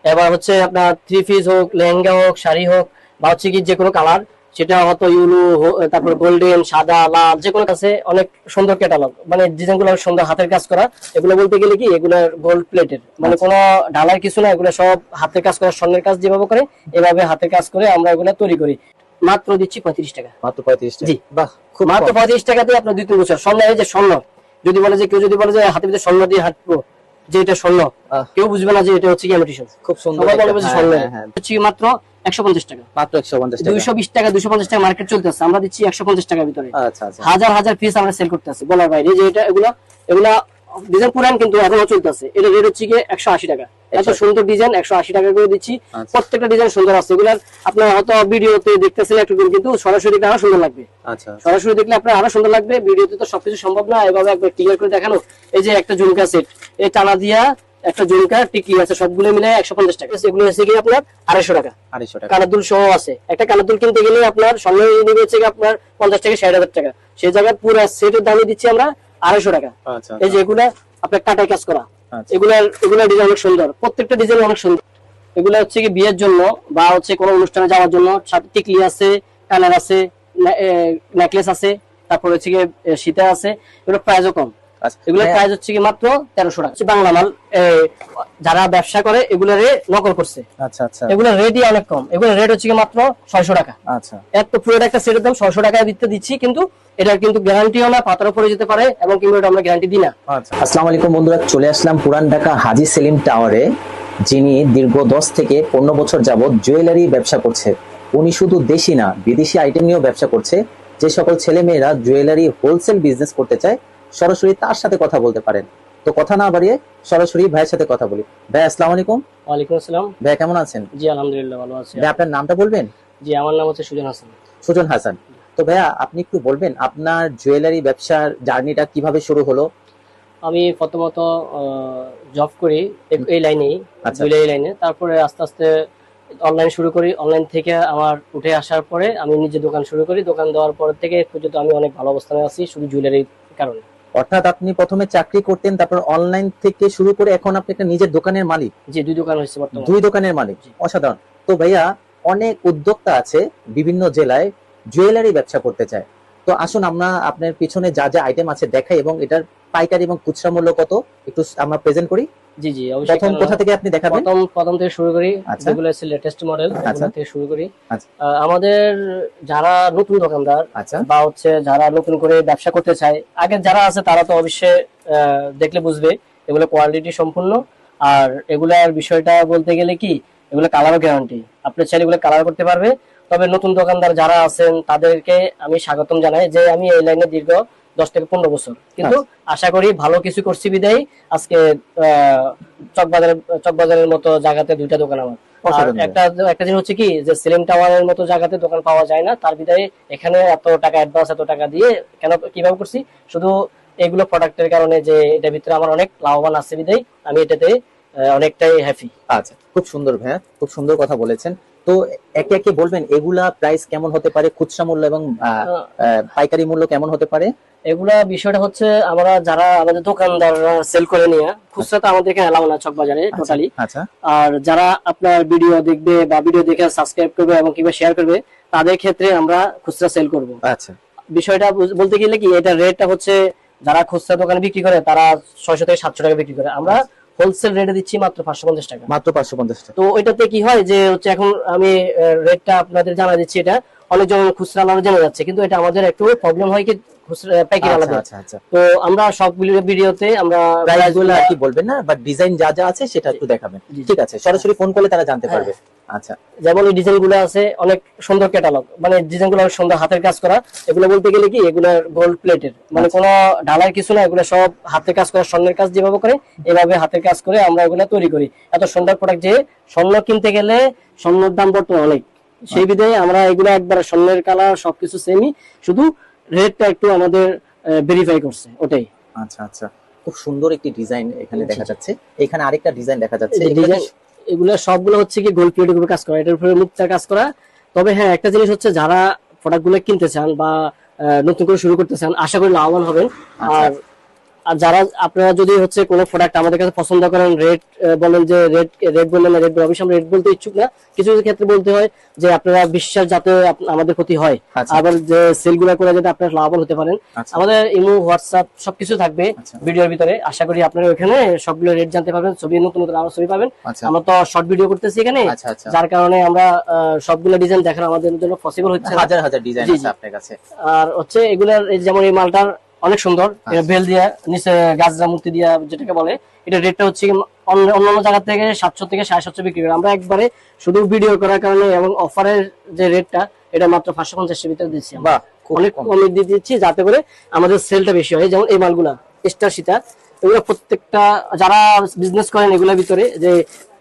এবার হচ্ছে আপনার থ্রি পিস হোক, লেহেঙ্গা হোক, শাড়ি হোক, বা হচ্ছে কি যে কোনো কালার, সেটা হয়তো ইউলু, তারপর গোল্ডেন, সাদা, লাল, যে কোনো কাছে অনেক সুন্দর ক্যাটালগ, মানে ডিজাইন গুলো সুন্দর, হাতের কাজ করা। এগুলো বলতে গেলে কি, এগুলো গোল্ড প্লেটেড, মানে কোনো ঢালাই কিছু না, এগুলো সব হাতের কাজ করা, স্বর্ণের কাজ যেভাবে করে এভাবে হাতের কাজ করে আমরা এগুলো তৈরি করি। মাত্র দিচ্ছি 35 টাকা। মাত্র 35 টাকা? জি, বাহ, খুব মাত্র 35 টাকাতে আপনার 2-3 বছর স্বর্ণ। এই যে স্বর্ণ, যদি বলে যে কেউ যদি বলে যে হাতের ভিতরে স্বর্ণ দিয়ে হাঁটবো, যে এটা স্বর্ণ, কেউ বুঝবে না যে এটা হচ্ছে কি ইমিটেশন। খুব সুন্দর, সবাই বলবে যে স্বর্ণ। হ্যাঁ, হচ্ছে কি মাত্র 150 টাকা। মাত্র 150 টাকা। 220 টাকা, 250 টাকা মার্কেট চলতেছে, আমরা দিচ্ছি 150 টাকার ভিতরে। আচ্ছা আচ্ছা, হাজার হাজার পিস আমরা সেল করতেছি বলার বাইরে। যে এটা এগুলা এগুলা ডিজাইন পুরান কিন্তু এখনো চলতেছে। এটা রেট হচ্ছে কি 180 টাকা। এত সুন্দর ডিজাইন 180 টাকা করে দিচ্ছি। প্রত্যেকটা ডিজাইন সুন্দর আছে। এগুলার আপনার হয়তো ভিডিওতে দেখতেছেন একটু, কিন্তু সরাসরি দেখলে আরো সুন্দর লাগবে। আচ্ছা, সরাসরি দেখলে আপনার আরো সুন্দর লাগবে। ভিডিওতে তো সবকিছু সম্ভব না এভাবে একবার ক্লিয়ার করে দেখানো। এই যে একটা ঝুমকা সেট, এই টানা দিয়া একটা ঝুমকা টিকি আছে, সবগুলো মিলে 150 টাকা। এগুলো হচ্ছে কি আপনার 250 টাকা। 250 টাকা কানের দুল সহ আছে। একটা কানের দুল কিনতে গেলে আপনার সঙ্গে নিবে হচ্ছে আপনার 50 থেকে 60,000 টাকা। সেই জায়গায় পুরো সেটের দামে দিচ্ছি আমরা 250 টাকা। আচ্ছা, এই যে এগুলা আপনার কাটাই কাজ করা, আচ্ছা। এগুলা ডিজাইন অনেক সুন্দর, প্রত্যেকটা ডিজাইন অনেক সুন্দর। এগুলা হচ্ছে কি বিয়ের জন্য বা হচ্ছে কোনো অনুষ্ঠানে যাওয়ার জন্য। সাথে টিকলি আছে, কানের আছে, নেকলেস আছে, তারপর হচ্ছে কি সীতা আছে। এগুলো প্রাইসও কম। এগুলোর প্রাইস হচ্ছে কি মাত্র 1300 টাকা। বাংলা মাল, যারা ব্যবসা করে এগুলোরে নকল করছে। আচ্ছা আচ্ছা, এগুলোর রেটই অনেক কম। এগুলোর রেট হচ্ছে কি মাত্র 600 টাকা। আচ্ছা, এত পুরো একটা সেটের দাম 600 টাকায় দিচ্ছি, কিন্তু এটার কিন্তু গ্যারান্টিও না, পাথরও পড়ে যেতে পারে, এবং কিন্তু এটা আমরা গ্যারান্টি দিই না। আচ্ছা। আসসালামু আলাইকুম বন্ধুরা, চলে আসলাম পুরান ঢাকা হাজী সেলিম টাওয়ারে, যিনি দীর্ঘ 10 থেকে 15 বছর যাবত জুয়েলারি ব্যবসা করছে। উনি শুধু দেশি না, বিদেশি আইটেম নিয়েও ব্যবসা করছে। যে সকল ছেলে মেয়েরা জুয়েলারি হোলসেল বিজনেস করতে চায়, সরাসরি তার সাথে কথা বলতে পারেন। তো কথা না বাড়িয়ে সরাসরি ভাইয়ের সাথে কথা বলি। ভাই আসসালামু আলাইকুম। ওয়ালাইকুম আসসালাম। ভাই কেমন আছেন? জি আলহামদুলিল্লাহ ভালো আছি। ভাই আপনার নামটা বলবেন? জি আমার নাম হচ্ছে সুজন হাসান। সুজন হাসান। তো ভাইয়া আপনি একটু বলবেন আপনার জুয়েলারি ব্যবসার জার্নিটা কিভাবে শুরু হলো? আমি প্রথমত জব করি এই লাইনেই, জুয়েলারি লাইনে। তারপরে আস্তে আস্তে অনলাইন শুরু করি। অনলাইন থেকে আমার উঠে আসার পরে আমি নিজে দোকান শুরু করি। দোকান দেওয়ার পর থেকে পর্যন্ত আমি অনেক ভালো অবস্থানে আছি, শুধু জুয়েলারির কারণে। অর্থাৎ আপনি প্রথমে চাকরি করতেন, তারপর অনলাইন থেকে শুরু করে এখন আপনি একটা নিজের দোকানের মালিক। জি, 2 দোকান হয়েছে বর্তমানে। 2 দোকানের মালিক, অসাধারণ। তো ভাইয়া অনেক উদ্যোক্তা আছে বিভিন্ন জেলায় জুয়েলারি ব্যবসা করতে চায়। তো আসুন আমরা আপনার পিছনে যা যা আইটেম আছে দেখাই, এবং এটার পাইকারি এবং খুচরা মূল্য কত একটু আমরা প্রেজেন্ট করি। জি জি অবশ্যই। প্রথম কোথা থেকে আপনি দেখাবেন? প্রথম থেকে শুরু করি, যেগুলো আছে লেটেস্ট মডেল, এগুলো থেকে শুরু করি। আচ্ছা, আমাদের যারা নতুন দোকানদার, আচ্ছা, বা হচ্ছে যারা নতুন করে ব্যবসা করতে চায়, আগে যারা আছে তারা তো অবশ্যই দেখলে বুঝবে এগুলো কোয়ালিটি সম্পূর্ণ। আর এগুলার বিষয়টা বলতে গেলে কি, এগুলো কালারও গ্যারান্টি, আপনি চাইলে এগুলো কালার করতে পারবে। তবে নতুন দোকানদার যারা আছেন তাদেরকে আমি স্বাগতম জানাই, যে আমি এই লাইনে দীর্ঘ 10 থেকে 15 বছর, কিন্তু আশা করি ভালো কিছু করছি বিদায় আজকে চকবাজারের মতো জায়গাতে 2টা দোকান আমার। একটা জিনিস হচ্ছে কি, যে সেলিম টাওয়ারের মতো জায়গাতে দোকান পাওয়া যায় না, তার বিদায় এখানে এত টাকা অ্যাডভান্স, এত টাকা দিয়ে কেন কিভাবে করছি, শুধু এগুলো প্রোডাক্টের কারণে, যে এটার ভিতরে আমার অনেক লাভবান আছে বিদায় আমি এটাতে অনেকটাই হ্যাপি। আচ্ছা, খুব সুন্দর ভাইয়া, খুব সুন্দর কথা বলেছেন। তো একে একে বলবেন এগুলা প্রাইস কেমন হতে পারে, খুচরা মূল্য এবং পাইকারি মূল্য কেমন হতে পারে? এগুলা বিষয়টা হচ্ছে, আমরা যারা আমাদের দোকানদাররা সেল করে নিয়ে, খুচরা তো আমাদের এখানে এলাও না চক বাজারে টোটালি। আর যারা আপনার ভিডিও দেখবে বা ভিডিও দেখে সাবস্ক্রাইব করবে এবং কিংবা শেয়ার করবে, তাদের ক্ষেত্রে আমরা খুচরা সেল করব। আচ্ছা, বিষয়টা বলতে গেলে কি, এটা রেটটা হচ্ছে, যারা খুচরা দোকানে বিক্রি করে তারা 600 থেকে 700 টাকা বিক্রি করে, আমরা হোলসেল রেটে দিচ্ছি মাত্র 550 টাকা। মাত্র 550 টাকা। তো ওইটাতে কি হয় যে হচ্ছে, এখন আমি রেটটা আপনাদের জানা দিচ্ছি, এটা অনেকজন খুচরা আলাদা জানা যাচ্ছে, কিন্তু এটা আমাদের একটু প্রবলেম হয় কি, পাইকারি আলাদা। তো আমরা সবগুলো ভিডিওতে আমরা প্রাইসগুলো কি বলবেন না, বাট ডিজাইন যা যা আছে সেটা একটু দেখাবেন। ঠিক আছে, সরাসরি ফোন করলে তারা জানতে পারবে। আচ্ছা, যেমন এই ডিজাইন গুলো আছে অনেক সুন্দর ক্যাটালগ, মানে ডিজাইন গুলো অনেক সুন্দর, হাতের কাজ করা। এগুলো বলতে গেলে কি, এগুলো গোল্ড প্লেটেড, মানে কোনো ঢালাই কিছু না, এগুলো সব হাতের কাজ করা, স্বর্ণের কাজ যেভাবে করে এভাবে হাতের কাজ করে আমরা এগুলো তৈরি করি। এত সুন্দর প্রোডাক্ট, যে স্বর্ণ কিনতে গেলে স্বর্ণের দাম বর্তমানে অনেক, সেই বিধায় আমরা এগুলো একবার স্বর্ণের কালার সবকিছু সেমই, শুধু রেটটা একটু আমাদের ভেরিফাই করছে, ওটাই। আচ্ছা আচ্ছা, খুব সুন্দর একটি ডিজাইন এখানে দেখা যাচ্ছে। এখানে আরেকটা ডিজাইন দেখা যাচ্ছে। এগুলো সবগুলো হচ্ছে কি গোল্ড প্লেটের উপর কাজ করা, এটার উপরে মুক্তার কাজ করা। তবে হ্যাঁ, একটা জিনিস হচ্ছে, যারা প্রোডাক্ট গুলো কিনতে চান বা নতুন করে শুরু করতে চান, আশা করি লাভবান হবেন। আর আর যারা আপনারা যদি হচ্ছে কোনো প্রোডাক্ট আমাদের কাছে পছন্দ করেন, রেট বলেন যে রেট বললেন না, রেট অবশ্যই আমরা রেট বলতে ইচ্ছুক না, কিছু কিছু ক্ষেত্রে বলতে হয় যে আপনারা বিশ্বাস যাতে আমাদের ক্ষতি হয়, আচ্ছা। আবার যে সেল গুলা করে যাতে আপনারা লাভবান হতে পারেন। আচ্ছা। আমাদের ইমো, হোয়াটসঅ্যাপ সবকিছু থাকবে আচ্ছা। ভিডিওর ভিতরে। আশা করি আপনারা ওখানে সবগুলো রেট জানতে পারবেন, ছবি নতুন নতুন আরো ছবি পাবেন। আচ্ছা। আমরা তো শর্ট ভিডিও করতেছি এখানে, আচ্ছা, আচ্ছা। যার কারণে আমরা সবগুলো ডিজাইন দেখানো আমাদের জন্য পসিবল হচ্ছে না। হাজার হাজার ডিজাইন জি, আছে জি। আপনার কাছে। আর হচ্ছে এগুলার যেমন এই মালটার অনেক সুন্দর, এটা বেল দিয়া নিচে গাজরা মূর্তি দিয়া যেটাকে বলে, এটা রেটটা হচ্ছে অন্যান্য জায়গা থেকে 700 থেকে 750 বিক্রি করে, আমরা একবারে শুধু ভিডিও করার কারণে এবং অফারের যে রেটটা এটা মাত্র 550 এর ভিতরে দিচ্ছি আমরা। বাহ, খুব অনেক কম। কমে দিয়ে দিচ্ছি যাতে করে আমাদের সেলটা বেশি হয়। যেমন এই মালগুলা স্টার সীতা, এগুলো প্রত্যেকটা যারা বিজনেস করেন এগুলোর ভিতরে, যে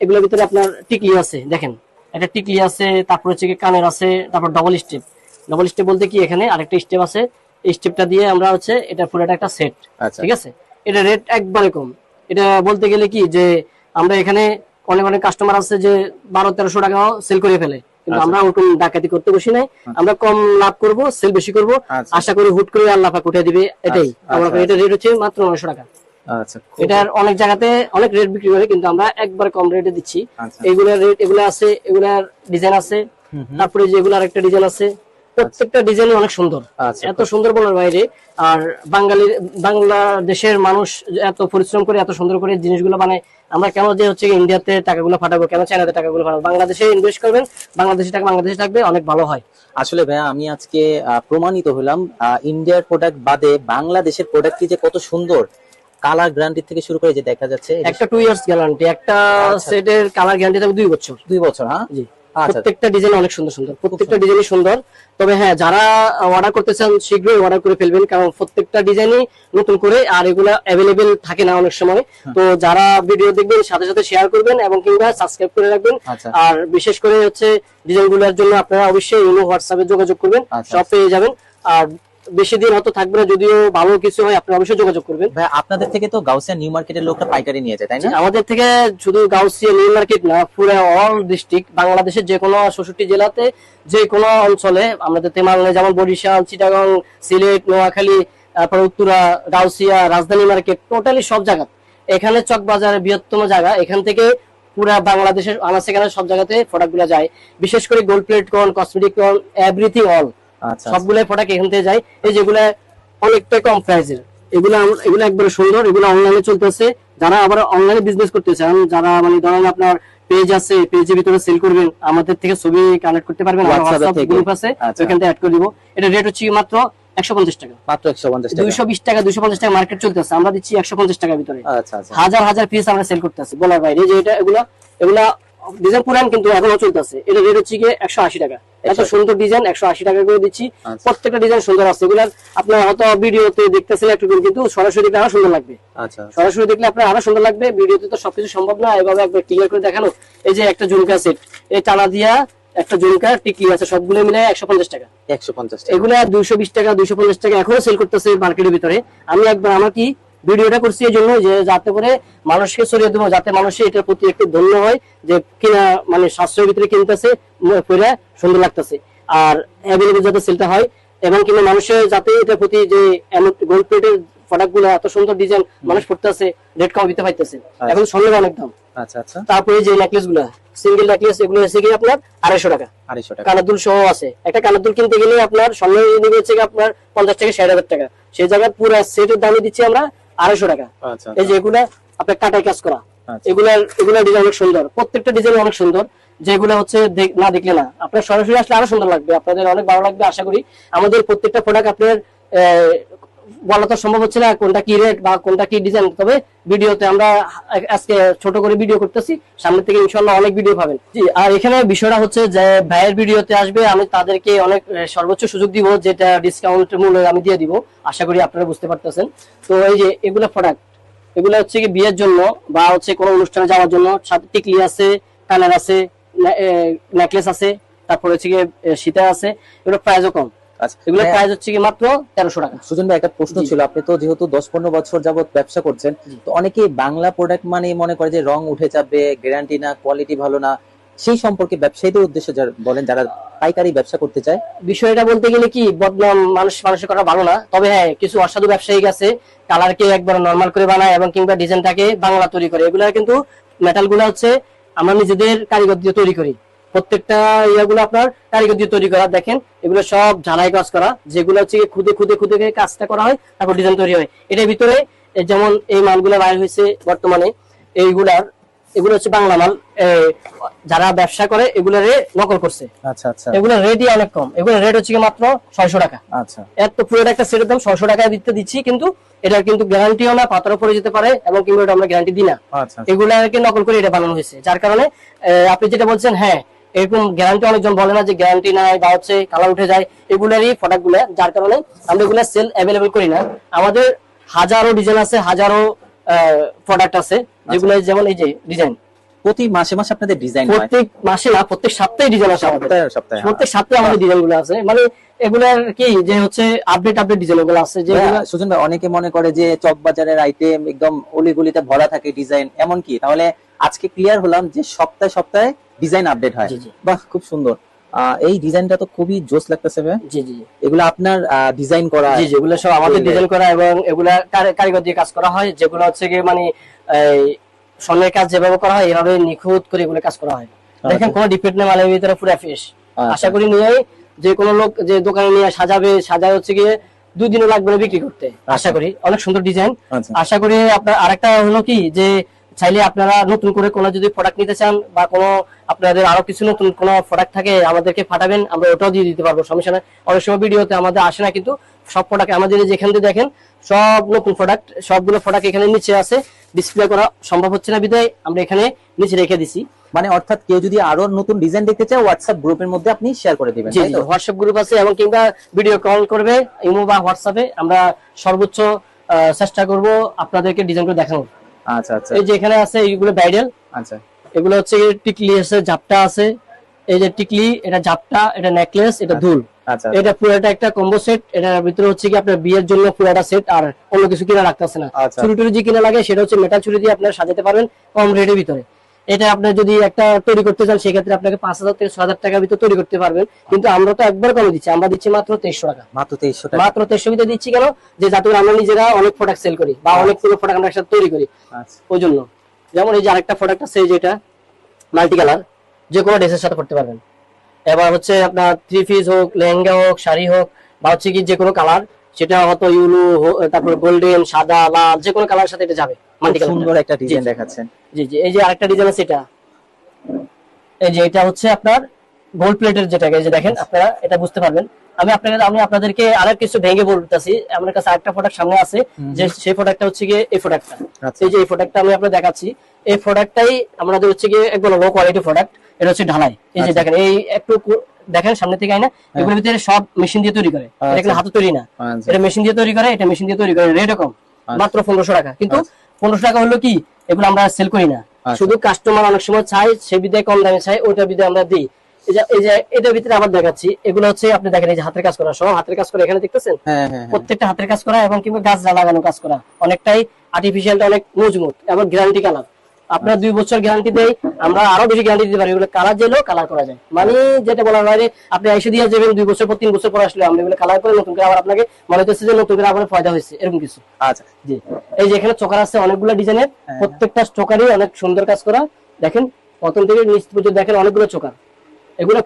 এগুলোর ভিতরে আপনার টিকলি আছে, দেখেন একটা টিকলি আছে, তারপর হচ্ছে কি কানের আছে, তারপর ডবল স্টেপ বলতে কি এখানে আরেকটা স্টেপ আছে, এই স্টেপটা দিয়ে আমরা হচ্ছে এটা পুরোটা একটা সেট। আচ্ছা। ঠিক আছে, এটা রেট একবারে কম। এটা বলতে গেলে কি যে আমরা এখানে অনেক অনেক কাস্টমার আছে যে 1200-1300 টাকাও সেল করে ফেলে, কিন্তু আচ্ছা। আমরা ওরকম ডাকাতি করতে বসি নাই, আমরা কম লাভ করব, সেল বেশি করব, আচ্ছা। আশা করি হুট করে আল্লাহ পাক উঠিয়ে দিবে, এটাই আচ্ছা, আমরা আচ্ছা। এটা রেট হচ্ছে মাত্র 900 টাকা। আচ্ছা, খুব এটার অনেক জায়গাতে অনেক রেট বিক্রি করে, কিন্তু আমরা একবার কম রেটে দিচ্ছি। আচ্ছা। এগুলার রেট, এগুলা আছে, এগুলার ডিজাইন আছে, তারপরে যে এগুলার একটা ডিজাইন আছে, প্রত্যেকটা ডিজাইন অনেক সুন্দর, আচ্ছা। এত সুন্দর বলার বাইরে। আর বাংলাদেশের মানুষ এত পরিশ্রম করে এত সুন্দর করে জিনিসগুলো বানায়, আমরা কেন যে হচ্ছে ইন্ডিয়াতে টাকাগুলো ফাটাবো, কেন চায়নাতে টাকাগুলো ফাটাবো, বাংলাদেশে ইনভেস্ট করবেন, বাংলাদেশি টাকা বাংলাদেশে থাকবে, অনেক ভালো হয়। আসলে ভাইয়া আমি আজকে প্রমাণিত হলাম ইন্ডিয়ার প্রোডাক্ট বাদে বাংলাদেশের প্রোডাক্ট যে কত সুন্দর, কালার গ্যারান্টি থেকে শুরু করে যে দেখা যাচ্ছে একটা 2 ইয়ার্স গ্যারান্টি, একটা আচ্ছা। সেটের কালার গ্যারান্টি থাকবে 2 বছর। 2 বছর। হ্যাঁ, জি, আচ্ছা। প্রত্যেকটা ডিজাইন অনেক সুন্দর সুন্দর, প্রত্যেকটা ডিজাইনই সুন্দর। তবে হ্যাঁ, যারা অর্ডার করতে চান শীঘ্রই অর্ডার করে ফেলবেন, কারণ প্রত্যেকটা ডিজাইনই নতুন করে, আর এগুলা অ্যাভেলেবেল থাকে না অনেক সময়। তো যারা ভিডিও দেখবেন সাথে সাথে শেয়ার করবেন এবং কিংবা সাবস্ক্রাইব করে রাখবেন। আচ্ছা। আর বিশেষ করে হচ্ছে ডিজাইনগুলোর জন্য আপনারা অবশ্যই ইমো, হোয়াটসঅ্যাপে যোগাযোগ করবেন, আচ্ছা। সব পেয়ে যাবেন। আর বেশি দিন হয়তো থাকবে না, যদিও ভালো কিছু হয় আপনারা অবশ্যই যোগাযোগ করবেন। ভাই আপনাদের থেকে তো গাউসিয়া নিউ মার্কেটের লোকটা পাইকারি নিয়ে যায়, তাই না? আমাদের থেকে শুধু গাউসিয়া নিউ মার্কেট না, পুরো অল ডিস্ট্রিক্ট, বাংলাদেশের যে কোনো 66 জেলাতে যে কোনো অঞ্চলে আমাদের থেকে মাল নেয়, যেমন বরিশাল, চিটাগাং, সিলেট, নোয়াখালী, তারপর উত্তরা, গাউসিয়া, রাজধানী মার্কেট, টোটালি সব জায়গা। এখানে চকবাজারের বৃহত্তম জায়গা, এখান থেকে পুরা বাংলাদেশের আনাচে কানাচে সব জায়গাতে প্রোডাক্ট গুলো যায়। বিশেষ করে গোল্ড প্লেট কোন, কসমেটিক কোন, এভরিথিং অল, আচ্ছা। সবগুলো প্রোডাক্ট এখান থেকে যায়। এই যেগুলা অনেকটা কম প্রাইসের, এগুলো একবারে সুন্দর, এগুলো অনলাইনে চলতেছে। যারা আবার অনলাইনে বিজনেস করতে চান, যারা মানে ধরেন আপনার পেজ আছে, পেজের ভিতরে সেল করবেন, আমাদের থেকে ছবি কানেক্ট করতে পারবেন, WhatsApp থেকে। গ্রুপ আছে, আচ্ছা। ওখান থেকে অ্যাড করে দিব। এটা রেট হচ্ছে মাত্র 150 টাকা, মাত্র 150 টাকা। 220 টাকা, 250 টাকা মার্কেট চলতেছে, আমরা দিচ্ছি 150 টাকার ভিতরে। আচ্ছা, আচ্ছা। হাজার হাজার পিস আমরা সেল করতেছি বলার বাইরে। যে এটা এগুলা ডিজাইন পুরান কিন্তু এখনো চলতেছে। এটা রেট হচ্ছে গিয়ে 180 টাকা, এত সুন্দর ডিজাইন 180 টাকা করে দিচ্ছি। আচ্ছা। প্রত্যেকটা ডিজাইন সুন্দর আছে, এগুলার আপনার হয়তো ভিডিওতে দেখতেছিলেন একটু, কিন্তু সরাসরি দেখলে আরো সুন্দর লাগবে। আচ্ছা। সরাসরি দেখলে আপনার আরো সুন্দর লাগবে, ভিডিওতে তো সবকিছু সম্ভব না এভাবে একবার ক্লিয়ার করে দেখানো। এই যে একটা ঝুমকা সেট, এই টানা দিয়া একটা ঝুমকা টিকলি আছে, সবগুলো মিলে 150 টাকা। 150 টাকা। এগুলা 220 টাকা, 250 টাকা এখনো সেল করতেছে মার্কেটের ভিতরে। আমি একবার আমার কি ভিডিওটা করছি এই জন্য যে যাতে করে মানুষকে ছড়িয়ে দেবো, যাতে মানুষের এটার প্রতি একটু ধন্য হয়, যে কিনা মানে সাশ্রয়ের ভিতরে কিনতেছে, পরে সুন্দর লাগতেছে, আর অ্যাভেলেবল যাতে সেলটা হয়, এবং কিনা মানুষের যাতে এটার প্রতি যে গোল্ড প্লেটের প্রোডাক্ট গুলো এত সুন্দর ডিজাইন মানুষ পড়তেছে, রেট কম দিতে পাইতেছে। এখন স্বর্ণের অনেক দাম। আচ্ছা, আচ্ছা। তারপরে যে নেকলেস গুলা, সিঙ্গেল নেকলেস, এগুলো এসে গিয়ে আপনার 250 টাকা। 250 টাকা। কানের দুল সহ আছে, একটা কানের দুল কিনতে গেলে আপনার স্বর্ণ নিবে হচ্ছে আপনার 50 থেকে 60,000 টাকা, সেই জায়গায় পুরো সেটের দামে দিচ্ছি আমরা 250 টাকা। আচ্ছা। এই যে এগুলা আপনার কাটাই কাজ করা, আচ্ছা। এগুলা ডিজাইন অনেক সুন্দর, প্রত্যেকটা ডিজাইন অনেক সুন্দর, যেগুলো হচ্ছে না দেখলে না, আপনার সরাসরি আসলে আরো সুন্দর লাগবে, আপনাদের অনেক ভালো লাগবে আশা করি। আমাদের প্রত্যেকটা প্রোডাক্ট আপনার বলা তো সম্ভব হচ্ছে না কোনটা কি রেট বা কোনটা কি ডিজাইন, তবে ভিডিওতে আমরা আজকে ছোট করে ভিডিও করতেছি, সামনে থেকে ইনশাআল্লাহ অনেক ভিডিও পাবেন। জি, আর এখানে বিষয়টা হচ্ছে যে ভাইয়ের ভিডিওতে আসবে, আমি তাদেরকে অনেক সর্বোচ্চ সুযোগ দিব, যেটা ডিসকাউন্ট মূল্যে আমি দিয়ে দিব, আশা করি আপনারা বুঝতে পারতেছেন। তো এই যে এগুলা প্রোডাক্ট, এগুলা হচ্ছে কি বিয়ের জন্য বা হচ্ছে কোনো অনুষ্ঠানে যাওয়ার জন্য, সাথে টিকলি আছে, কানের আছে, নেকলেস আছে, তারপরে হচ্ছে কি সীতা আছে, এগুলো প্রাইসও কম। আচ্ছা। এগুলো প্রাইস হচ্ছে কি মাত্র 1300 টাকা। সুজন ভাই, একটা প্রশ্ন ছিল, আপনি তো যেহেতু 10-15 বছর যাবত ব্যবসা করছেন, তো অনেকেই বাংলা প্রোডাক্ট মানে মনে করে যে রং উঠে যাবে, গ্যারান্টি না, কোয়ালিটি ভালো না, সেই সম্পর্কে ব্যবসায়ীদের উদ্দেশ্যে বলেন, যারা পাইকারি ব্যবসা করতে চায়। বিষয়টা বলতে গেলে কি, বদনাম মানুষের করা ভালো না, তবে হ্যাঁ কিছু অসাধু ব্যবসায়ী আছে কালারকে একবার নরমাল করে বানায় এবং কিংবা ডিজাইনটাকে বাংলা তৈরি করে। এগুলা কিন্তু মেটাল গুলা হচ্ছে আমরা নিজেদের কারিগর দিয়ে তৈরি করি, প্রত্যেকটা ইয়াগুলো আপনার কারিগর দিয়ে তৈরি করা। দেখেন এগুলো সব ঝালাই কাজ করা, যেগুলো হচ্ছে খুদে খুদে খুদে কাজটা করা হয়, তারপর ডিজাইন তৈরি হয়। এটার ভিতরে যেমন এই মালগুলো বাইর হয়েছে বর্তমানে, এগুলো হচ্ছে বাংলা মাল। যারা ব্যবসা করে এগুলারে নকল করছে। আচ্ছা আচ্ছা। এগুলোর রেটই অনেক কম, এগুলোর রেট হচ্ছে মাত্র 600 টাকা। আচ্ছা, এত পুরো একটা সেটের দাম 600 টাকায় দিচ্ছি, কিন্তু এটা কিন্তু গ্যারান্টিও না, পাথরও পড়ে যেতে পারে এবং কিংবা এটা আমরা গ্যারান্টি দিই না। আচ্ছা, এগুলাকে নকল করে এটা বানানো হয়েছে, যার কারণে আপনি যেটা বলছেন, হ্যাঁ এরকম গ্যারান্টি অনেকজন বলে না যে গ্যারান্টি নাই বা হচ্ছে কালার উঠে যায়, এগুলারই প্রোডাক্ট গুলা, যার কারণে আমরা এগুলা সেল অ্যাভেলেবল করি না। আমাদের হাজারো ডিজাইন আছে, হাজারো প্রোডাক্ট আছে, যেগুলো যেমন এই যে ডিজাইন প্রতি মাসে মাসে আপনাদের ডিজাইন হয়? প্রত্যেক মাসে না, প্রত্যেক সপ্তাহে ডিজাইন আছে আমাদের। সপ্তাহে প্রত্যেক সপ্তাহে আমাদের ডিজাইন গুলো আছে, মানে এগুলার কি যে হচ্ছে আপডেট ডিজাইন গুলো আছে। যে সুজন ভাই, অনেকে মনে করে যে চক বাজারের আইটেম একদম অলিগলিতে ভরা থাকে ডিজাইন, এমন কি? তাহলে আজকে ক্লিয়ার হলাম যে সপ্তাহে সপ্তাহে ডিজাইন আপডেট হয়। বাহ, খুব সুন্দর। এই ডিজাইনটা তো খুবই জোস লাগতেছে ভাই। জি জি, এগুলো আপনার ডিজাইন করা? জি জি, এগুলো সব আমাদের ডিজাইন করা এবং এগুলা কারিগর দিয়ে কাজ করা হয়, যেগুলো হচ্ছে কি মানে স্বর্ণের কাজ যেভাবে করা হয় এভাবে নিখুঁত করে এগুলো কাজ করা হয়। দেখেন কোনো ডিফেক্ট নেই, মালের ভিতরে পুরো ফ্রেশ। আশা করি নিয়ে যে কোনো লোক যে দোকানে নিয়ে সাজায় হচ্ছে গিয়ে 2 দিনও লাগবে না বিক্রি করতে। আশা করি অনেক সুন্দর ডিজাইন। আশা করি আপনার আরেকটা হলো কি, যে চাইলে আপনারা নতুন করে কোনো যদি প্রোডাক্ট নিতে চান বা কোনো আপনাদের আরো কিছু নতুন কোনো প্রোডাক্ট থাকে আমাদেরকে পাঠাবেন, আমরা ওটাও দিয়ে দিতে পারবো, সমস্যা নাই। অনেক সময় ভিডিওতে আমাদের আসে না, কিন্তু সব প্রোডাক্ট আমাদের যেখান থেকে দেখেন সব নতুন প্রোডাক্ট, সবগুলো প্রোডাক্ট এখানে নিচে আছে, ডিসপ্লে করা সম্ভব হচ্ছে না বিধায় আমরা এখানে নিচে রেখে দিছি। মানে অর্থাৎ কেউ যদি আরো নতুন ডিজাইন দেখতে চায় হোয়াটসঅ্যাপ গ্রুপের মধ্যে আপনি শেয়ার করে দিবেন। জি জি, হোয়াটসঅ্যাপ গ্রুপ আছে এবং কিংবা ভিডিও কল করবে ইমো বা হোয়াটসঅ্যাপে, আমরা সর্বোচ্চ চেষ্টা করব আপনাদেরকে ডিজাইনগুলো দেখানোর। আচ্ছা আচ্ছা। এই যে এখানে আছে এইগুলো ব্রাইডাল। আচ্ছা, এগুলো হচ্ছে টিকলি আছে, জাপটা আছে, এই যে টিকলি, এটা জাপটা, এটা নেকলেস, এটা দুল। আচ্ছা, এটা পুরোটা একটা কম্বো সেট। এটার ভিতরে হচ্ছে কি আপনার বিয়ের জন্য পুরোটা সেট, আর অন্য কিছু কিনা রাখতেছে না। চুরি টুরি যে কিনা লাগে সেটা হচ্ছে মেটাল চুরি দিয়ে আপনারা সাজাতে পারবেন কম রেটের ভিতরে। এটা আপনার যদি একটা তৈরি করতে চান সেক্ষেত্রে আপনাকে 5000 থেকে 6000 টাকার ভিতরে তৈরি করতে পারবেন, কিন্তু আমরা তো একবার কমে দিচ্ছি, আমরা দিচ্ছি মাত্র 2300 টাকা। মাত্র 2300 টাকা? মাত্র 2300 ভিতরে দিচ্ছি। কেন? যে যাতে আমরা নিজেরা অনেক প্রোডাক্ট সেল করি বা অনেক কোনো প্রোডাক্ট আমরা একসাথে তৈরি করি, ওই জন্য। যেমন এই যে আরেকটা প্রোডাক্ট আছে, যেটা মাল্টি কালার, যে কোনো ড্রেসের সাথে করতে পারবেন। এবার হচ্ছে আপনার 3 পিস হোক, লেহেঙ্গা হোক, শাড়ি হোক, বা হচ্ছে কি যে কোনো কালার, সেটা হয়তো ইউলু, তারপর গোল্ডেন, সাদা, লাল, যে কোনো কালার সাথে এটা যাবে। মাল্টি কালার সুন্দর একটা ডিজাইন দেখাচ্ছেন। জি জি, এই যে আরেকটা ডিজাইন আছে, এটা এই যে এটা হচ্ছে আপনার গোল্ড প্লেটের, যেটাকে যে দেখেন আপনারা এটা বুঝতে পারবেন। আমি আপনাদেরকে আরেক কিছু ভেঙে বলতেছি। আমার কাছে আরেকটা প্রোডাক্ট সামনে আছে, যে সেই প্রোডাক্টটা হচ্ছে গিয়ে এই প্রোডাক্টটা। এই যে এই প্রোডাক্টটা আমি আপনাদের দেখাচ্ছি, এই প্রোডাক্টটাই আমাদের হচ্ছে গিয়ে একদম লো কোয়ালিটি প্রোডাক্ট। এটা হচ্ছে ঢালাই। এই যে দেখেন, এই একটু দেখেন সামনে থেকে আইনা, এগুলোর ভিতরে সব মেশিন দিয়ে তৈরি করে, এটা কিন্তু হাতে তৈরি না, এটা মেশিন দিয়ে তৈরি করে, এটা মেশিন দিয়ে তৈরি করে। রেট কম, মাত্র 1500 টাকা। কিন্তু 1500 টাকা হলো কি, এগুলো আমরা সেল করি না, শুধু কাস্টমার অনেক সময় চাই, সে বিধায় কম দামে চাই, ওইটা বিধায় আমরা দিই। এই যে এটার ভিতরে আবার দেখাচ্ছি, এগুলো হচ্ছে আপনি দেখেন, এই যে হাতের কাজ করা, সব হাতের কাজ করা, এখানে দেখতেছেন প্রত্যেকটা হাতের কাজ করা এবং কিংবা গাছ লাগানো কাজ করা, অনেকটাই আর্টিফিশিয়ালটা অনেক মজবুত এবং গ্যারান্টি কালার। আপনার 2 বছর গ্যারান্টি দেয়, আমরা আরো বেশি গ্যারান্টি দিতে পারি। এগুলো কালার যেলেও কালার করা যায়, মানে যেটা বলা হয় আপনি এসে দিয়ে যাবেন 2 বছর পর, 3 বছর পর আসলে আমরা এগুলো কালার করে নতুন করে আবার আপনাকে মনে হচ্ছে যে নতুন করে আবার ফায়দা হয়েছে, এরকম কিছু। আচ্ছা জি, এই যে এখানে চোকার আছে অনেকগুলো ডিজাইনের, প্রত্যেকটা চোকারই অনেক সুন্দর কাজ করা। দেখেন প্রথম থেকে নিচ পর্যন্ত দেখেন অনেকগুলো চোকার। এগুলো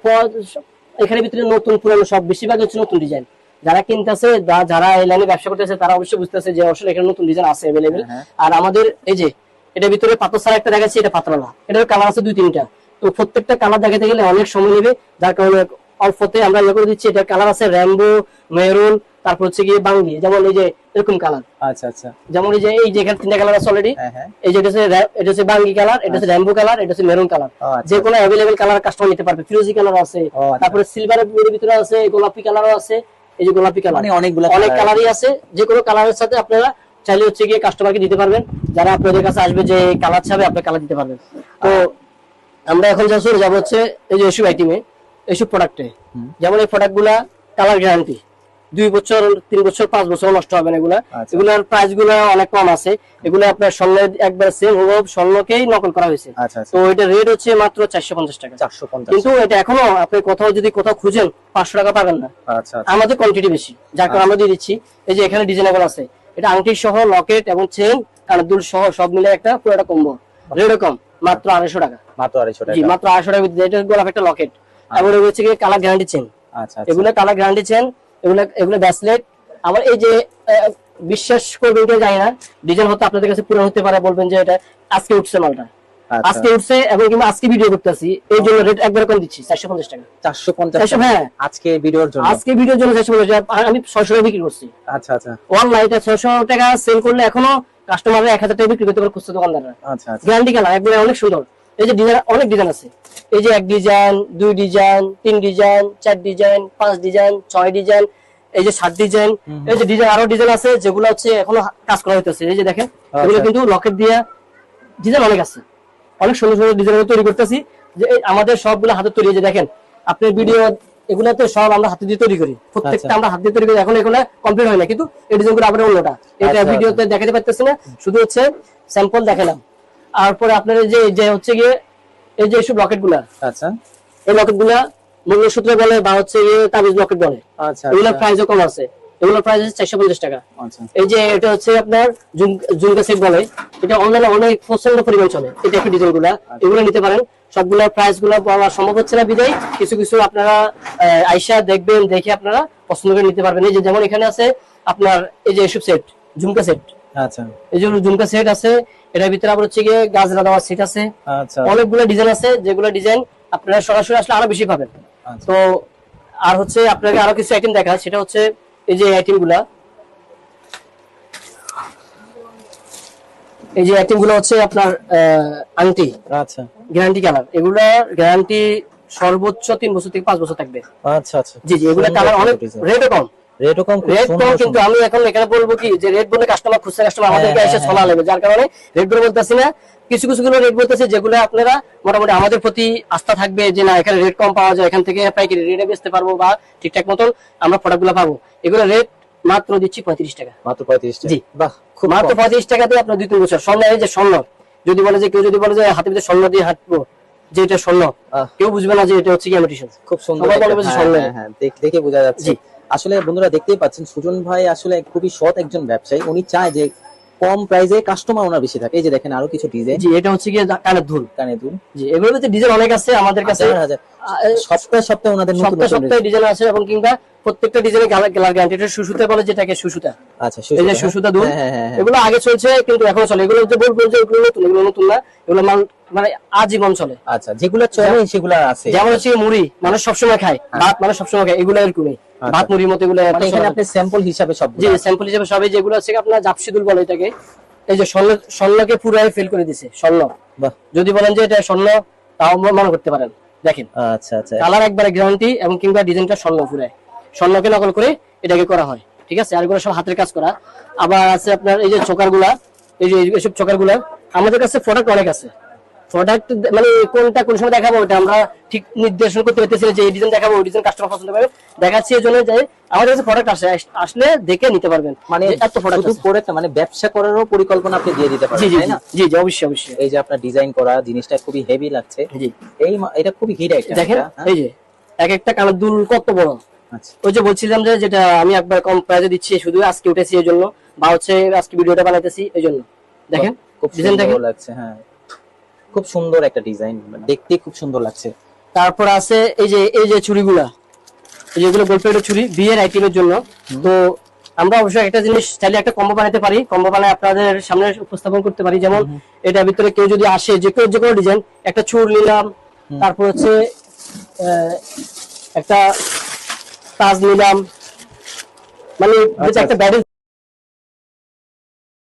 এখানে ভিতরে নতুন পুরানো সব, বেশিরভাগ হচ্ছে নতুন ডিজাইন। যারা কিনতেছে, যারা এই লাইনে ব্যবসা করতেছে, তারা অবশ্যই বুঝতেছে যে আসলে এখানে নতুন ডিজাইন আছে अवेलेबल। আর আমাদের এই যে এটা ভিতরে পাথর ছাড়া একটা দেখাচ্ছি, এটা পাতলা, এটার কালার আছে 2-3টা। তো প্রত্যেকটা কালার দেখাতে গেলে অনেক সময় নেবে, যার কারণে অল্পতে আমরা ইয়ে করে দিচ্ছি। এটার কালার আছে র্যাম্বো, মেরুন, তারপর হচ্ছে গিয়ে বাঙ্গি, যেমন এই যে এরকম কালার। আচ্ছা আচ্ছা, যেমন এই যে এখানে 3টা কালার আছে অলরেডি। এই যে এটা হচ্ছে বাঙ্গি কালার, এটা হচ্ছে র্যাম্বো কালার, এটা হচ্ছে মেরুন কালার। যে কোনো अवेलेबल কালার কাস্টমার নিতে পারবে। ফিরোজি কালার আছে, তারপরে সিলভারের ভিতরে আছে, গোলাপি কালারও আছে। এই যে গোলাপি কালার, মানে অনেক কালারই আছে। যে কোনো কালারের সাথে আপনারা চাইলে হচ্ছে গিয়ে কাস্টমারকে দিতে পারবেন, যারা আপনাদের কাছে আসবে যে কালার চাবে, আপনি কালার দিতে পারবেন। তো আমরা এখন যা শুরু যাবো হচ্ছে এই যে এসব আইটেমে, এসব প্রোডাক্টে, যেমন এই প্রোডাক্টগুলা কালার গ্যারান্টি, 2 বছর 3 বছর 5 বছর নষ্ট হবে না এগুলা। আচ্ছা। এগুলার প্রাইস গুলো অনেক কম আছে, এগুলো আপনার স্বর্ণ একবার সেম হুবহু স্বর্ণকেই নকল করা হয়েছে। আচ্ছা আচ্ছা তো এটা রেট হচ্ছে মাত্র 450 টাকা। 450। কিন্তু এটা এখনো আপনি কোথাও যদি কোথাও খুঁজেন 500 টাকা পাবেন না। আচ্ছা আচ্ছা আমাদের কোয়ান্টিটি বেশি, যার কারণে আমরা দিয়ে দিচ্ছি। এই যে এখানে ডিজাইনেবল আছে, এটা আংটি সহ লকেট এবং চেইন কানের দুল সহ সব মিলে একটা পুরোটা কম্বো। রেট কম, মাত্র 250 টাকা। মাত্র 250 জি, টাকা। মাত্র 250 টাকা। এটা গোলাপ একটা লকেট, এবং এটা হচ্ছে কি কালার গ্যারান্টি চেন। আচ্ছা আচ্ছা এগুলো কালার গ্যারান্টি চেন, এগুলো ব্রেসলেট। আবার এই যে বিশ্বাস করবেন কি জানি না, ডিজাইন হতে আপনাদের কাছে পুরো হতে পারে, বলবেন যে এটা আজকে উঠছে মালটা, আচ্ছা। আজকে উঠছে এবং কিংবা আজকে ভিডিও করতেছি, এই জন্য রেট একবার কম দিচ্ছি 450 টাকা। 450 হ্যাঁ, আজকে ভিডিওর জন্য। আজকে ভিডিওর জন্য 450 টাকা। আমি 600 টাকা বিক্রি করছি আচ্ছা আচ্ছা অনলাইনে। 600 টাকা সেল করলে এখনো কাস্টমাররা 1000 টাকা বিক্রি করতে পারে খুচরা দোকানদাররা। আচ্ছা আচ্ছা গ্যারান্টি কালার একবারে অনেক সুন্দর। এই যে ডিজাইন, অনেক ডিজাইন আছে। এই যে 1 design, 2 design, 3 design, 4 design, 5 design, 6 design, এই যে 7 ডিজাইন। এই যে ডিজাইন আরো ডিজাইন আছে যেগুলো হচ্ছে এখনো কাজ করা হইতেছে। এই যে দেখেন, এগুলো কিন্তু লকেট দিয়ে ডিজাইন অনেক আছে, অনেক সুন্দর সুন্দর ডিজাইন তৈরি করতেছি। যে আমাদের সবগুলো হাতে তৈরি। এই যে দেখেন আপনার ভিডিও, এগুলো তো সব আমরা হাতে দিয়ে তৈরি করি, প্রত্যেকটা আমরা হাতে দিয়ে তৈরি করি। এখন এগুলো কমপ্লিট হয় না, কিন্তু এই ডিজাইনগুলো আবার অন্যটা, এটা আচ্ছা। ভিডিওতে দেখাতে পারতেছি না, শুধু হচ্ছে স্যাম্পল দেখালাম। তারপরে আপনার এই যে হচ্ছে গিয়ে এই যে এইসব লকেট গুলা, আচ্ছা এই লকেট গুলা মঙ্গলসূত্র বলে বা হচ্ছে গিয়ে তাবিজ লকেট বলে। আচ্ছা এগুলোর প্রাইসও কম আছে, এগুলোর প্রাইস হচ্ছে 450 টাকা। আচ্ছা এই যে এটা হচ্ছে আপনার ঝুমকা সেট বলে, এটা অনলাইনে অনেক প্রচন্ড পরিমাণ চলে। এটা একটু ডিজাইন গুলা, এগুলো নিতে পারেন। সবগুলোর প্রাইস গুলো বলা সম্ভব হচ্ছে না বিদায় কিছু কিছু আপনারা আইসা দেখবেন, দেখে আপনারা পছন্দ করে নিতে পারবেন। এই যে যেমন এখানে আছে আপনার এই যে এসব সেট, ঝুমকা সেট, আচ্ছা এই যে ঝুমকা সেট আছে, এটার ভিতরে আবার হচ্ছে গিয়ে গাজরা দেওয়া সেট আছে, আচ্ছা অনেকগুলো ডিজাইন আছে, যেগুলো ডিজাইন আপনারা সরাসরি আসলে আরো বেশি পাবেন। আচ্ছা। তো আর হচ্ছে আপনাকে আরো কিছু আইটেম দেখা, সেটা হচ্ছে এই যে আইটেম গুলা, এই যে আইটেম গুলো হচ্ছে আপনার আংটি আচ্ছা গ্যারান্টি কালার। এগুলা গ্যারান্টি সর্বোচ্চ 3 বছর থেকে 5 বছর থাকবে। আচ্ছা আচ্ছা জি জি, এগুলা কালার অনেক, রেটও কম। রেটও কম, খুব রেট কম, সুন্দর কিন্তু সুন্দর। আমি এখন এখানে বলবো কি যে রেট বলে কাস্টমার, খুচরা কাস্টমার আমাদেরকে এসে ছলা লাগবে, যার কারণে রেট গুলো বলতেছি না। কিছু কিছু গুলো রেট বলতেছে যেগুলো আপনারা মোটামুটি আমাদের প্রতি আস্থা থাকবে যে না এখানে রেট কম পাওয়া যায়, এখান থেকে পাইকারি রেটে বেচতে পারবো বা ঠিকঠাক মতন আমরা প্রোডাক্ট গুলো পাবো। এগুলো রেট মাত্র দিচ্ছি 35 টাকা। মাত্র 35 টাকা। জি, বাহ, খুব মাত্র কম। 35 টাকাতে আপনার 2-3 বছর স্বর্ণ। এই যে স্বর্ণ, যদি বলে যে কেউ যদি বলে যে হাতে ভিতরে স্বর্ণ দিয়ে হাঁটবো, যে এটা স্বর্ণ, কেউ বুঝবে না যে এটা হচ্ছে ইমিটেশন। খুব সুন্দর সবাই একটা- বলবে যে হ্যাঁ, স্বর্ণ। হ্যাঁ, হ্যাঁ, দেখে বোঝা যাচ্ছে। জি। আসলে বন্ধুরা দেখতেই পাচ্ছেন সুজন ভাই আসলে খুবই সৎ একজন ব্যবসায়ী। উনি চায় যে কম প্রাইসে কাস্টমার ওনার বেশি থাকে। এই যে দেখেন আরো কিছু ডিজাইন, জি, এটা হচ্ছে গিয়ে কানের দুল। কানে দুল। জি, এগুলোর ভিতরে ডিজাইন অনেক আছে আমাদের কাছে। হাজার হাজার। সপ্তাহে সপ্তাহে ওনাদের নতুন সপ্তাহে নতুন সপ্তাহে ডিজাইন আছে, এবং কিংবা প্রত্যেকটা ডিজাইনে কালার গ্যারান্টি। এটা সুসুতা বলে, যেটাকে সুসুতা। আচ্ছা, এই যে সুসুতা দুল, হ্যাঁ, হ্যাঁ, হ্যাঁ, হ্যাঁ। এগুলো আগে চলছে কিন্তু এখনো চলে। এগুলো যে বলবো যে এগুলো নতুন, এগুলো নতুন না, এগুলো মাল মানে আজীবন চলে। আচ্ছা, যেগুলো চলে সেগুলো আছে। যেমন হচ্ছে মুড়ি মানুষ সবসময় খায়, ভাত মানুষ সবসময় খায়, এগুলো এরকমই ভাত মুড়ির মতো এগুলো। মানে এখানে আপনি স্যাম্পল হিসাবে সব। জি, স্যাম্পল হিসেবে সবই, যেগুলো হচ্ছে আপনার জাপসি দুল বলে এটাকে। এই যে স্বর্ণকে পুরাই ফেল করে দিছে স্বর্ণ। বাহ, যদি বলেন যে এটা স্বর্ণ, তাও মনে করতে পারেন। দেখেন আচ্ছা আচ্ছা কালার একবারে গ্যারান্টি, এবং কিংবা ডিজাইনটা স্বর্ণ পুরাই, স্বর্ণকে নকল করে এটাকে করা হয়। ঠিক আছে, আর এগুলো সব হাতের কাজ করা। আবার আছে আপনার এই যে চোকার গুলা, এই যে এইসব চোকার গুলা আমাদের কাছে প্রোডাক্ট অনেক আছে। প্রোডাক্ট মানে কোনটা কোন সময় দেখাবো এটা আমরা ঠিক নির্দেশন করতে পারতেছি না, যে এই ডিজাইন দেখাবো ওই ডিজাইন কাস্টমার পছন্দ পাবে। দেখাচ্ছি এই জন্য যে আমাদের কাছে প্রোডাক্ট আসলে দেখে নিতে পারবেন। মানে যে এত প্রোডাক্ট শুধু করে মানে ব্যবসা করারও পরিকল্পনা আপনি দিয়ে দিতে জি পারেন, জি তাই না? জি জি, অবশ্যই অবশ্যই। এই যে আপনার ডিজাইন করা জিনিসটা খুবই হেভি লাগছে। জি, এটা খুবই হিট আইটেম। দেখেন এই যে এক একটা কানের দুল কত বড়। আচ্ছা, ওই যে বলছিলাম যে যেটা আমি একবার কম প্রাইসে দিচ্ছি, শুধু আজকে উঠেছি এই জন্য, বা হচ্ছে আজকে ভিডিওটা বানাইতেছি এই জন্য। দেখেন খুব ডিজাইন সুন্দর দেখেন। লাগছে। হ্যাঁ, খুব সুন্দর একটা ডিজাইন, দেখতে খুব সুন্দর লাগছে। তারপর আছে এই যে চুড়িগুলা, এই যেগুলো গোল্ডের চুড়ি বিয়ের আইটেমের জন্য। তো আমরা অবশ্যই একটা জিনিস চাইলে একটা কম্বো বানাতে পারি, কম্বো বানায় আপনাদের সামনে উপস্থাপন করতে পারি। যেমন এটার ভিতরে কেউ যদি আসে, যে কোনো ডিজাইন, একটা চুড় নিলাম, তারপর হচ্ছে একটা তাজ নিলাম, মানে আচ্ছা, একটা ব্যাডেল